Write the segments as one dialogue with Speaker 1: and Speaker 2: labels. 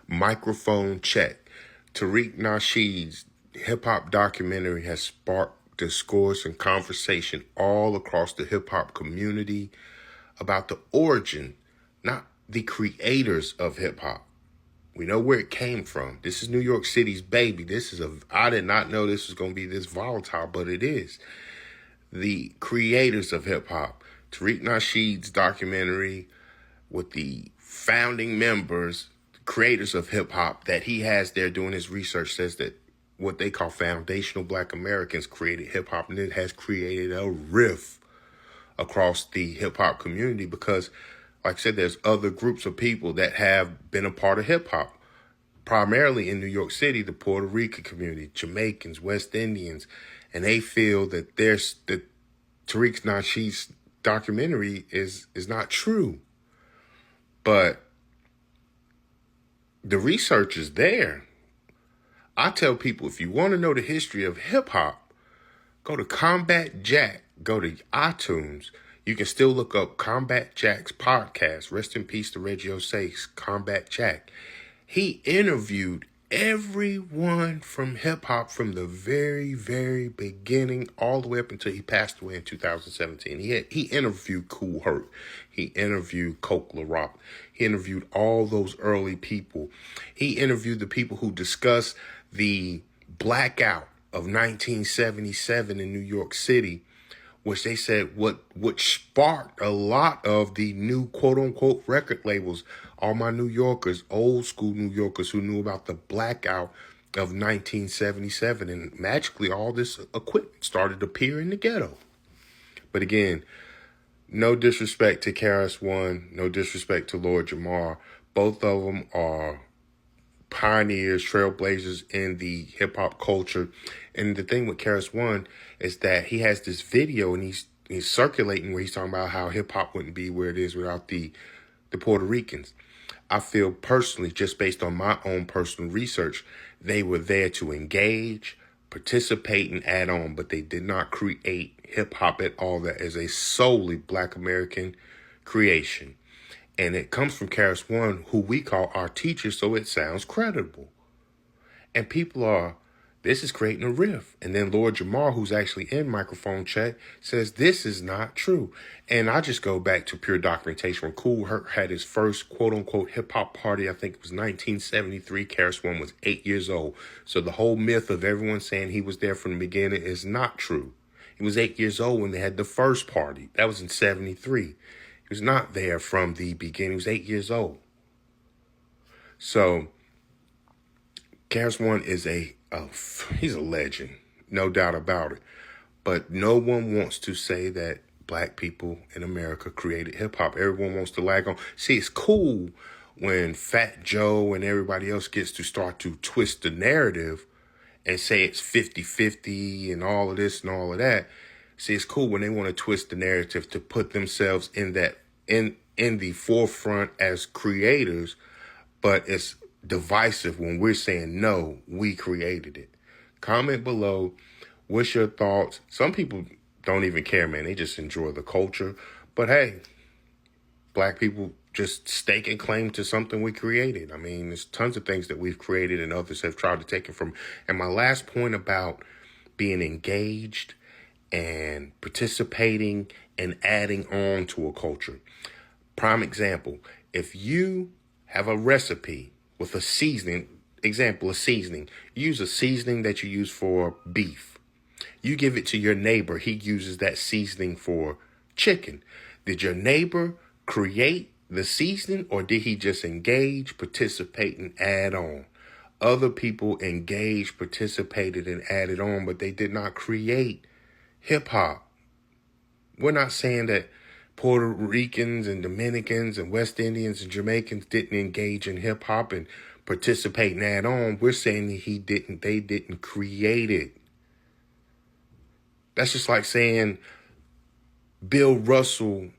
Speaker 1: Microphone check. Tariq Nasheed's hip-hop documentary has sparked discourse and conversation all across the hip-hop community about the origin, not the creators of hip-hop. We know where it came from. This is New York City's baby. I did not know this was going to be this volatile, but it is. The creators of hip-hop. Tariq Nasheed's documentary with the founding members, creators of hip-hop that he has there doing his research says that what they call foundational Black Americans created hip-hop, and it has created a rift across the hip-hop community because, like I said, there's other groups of people that have been a part of hip-hop, primarily in New York City, the Puerto Rican community, Jamaicans, West Indians, and they feel that that Tariq Nasheed's documentary is not true. But the research is there. I tell people, if you want to know the history of hip-hop, go to Combat Jack, go to iTunes. You can still look up Combat Jack's podcast. Rest in peace to Reggie Osakes, Combat Jack. He interviewed everyone from hip-hop from the very, very beginning all the way up until he passed away in 2017. He interviewed Kool Herc. He interviewed Coke LaRock. He interviewed all those early people. He interviewed the people who discussed the blackout of 1977 in New York City, which they said which sparked a lot of the new quote-unquote record labels. All my New Yorkers, old school New Yorkers who knew about the blackout of 1977. And magically, all this equipment started appearing in the ghetto. But again, no disrespect to KRS-One, no disrespect to Lord Jamar. Both of them are pioneers, trailblazers in the hip-hop culture. And the thing with KRS-One is that he has this video and he's circulating where he's talking about how hip-hop wouldn't be where it is without the Puerto Ricans. I feel personally, just based on my own personal research, they were there to engage, participate, and add on, but they did not create hip-hop at all. That is a solely Black American creation. And it comes from KRS-One, who we call our teacher, so it sounds credible. And this is creating a rift. And then Lord Jamar, who's actually in Microphone Check, says this is not true. And I just go back to pure documentation. When Kool Herc had his first quote-unquote hip-hop party, I think it was 1973, KRS-One was 8 years old. So the whole myth of everyone saying he was there from the beginning is not true. He was 8 years old when they had the first party. That was in 73. He was not there from the beginning. He was 8 years old. So KRS-One is he's a legend, no doubt about it. But no one wants to say that Black people in America created hip-hop. Everyone wants to lag on. See, it's cool when Fat Joe and everybody else gets to start to twist the narrative and say it's 50-50 and all of this and all of that. See, it's cool when they want to twist the narrative to put themselves in the forefront as creators, but it's divisive when we're saying, no, we created it. Comment below. What's your thoughts? Some people don't even care, man. They just enjoy the culture. But hey, Black people just stake and claim to something we created. I mean, there's tons of things that we've created and others have tried to take it from. And my last point about being engaged and participating and adding on to a culture. Prime example, if you have a recipe with a seasoning, a seasoning. Use a seasoning that you use for beef. You give it to your neighbor. He uses that seasoning for chicken. Did your neighbor create the seasoning, or did he just engage, participate, and add on? Other people engaged, participated, and added on, but they did not create hip-hop. We're not saying that Puerto Ricans and Dominicans and West Indians and Jamaicans didn't engage in hip hop and participate and add on. We're saying that they didn't create it. That's just like saying Bill Russell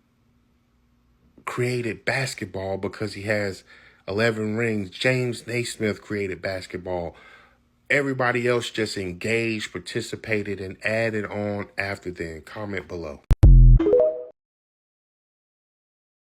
Speaker 1: created basketball because he has 11 rings. James Naismith created basketball. Everybody else just engaged, participated, and added on after then. Comment below.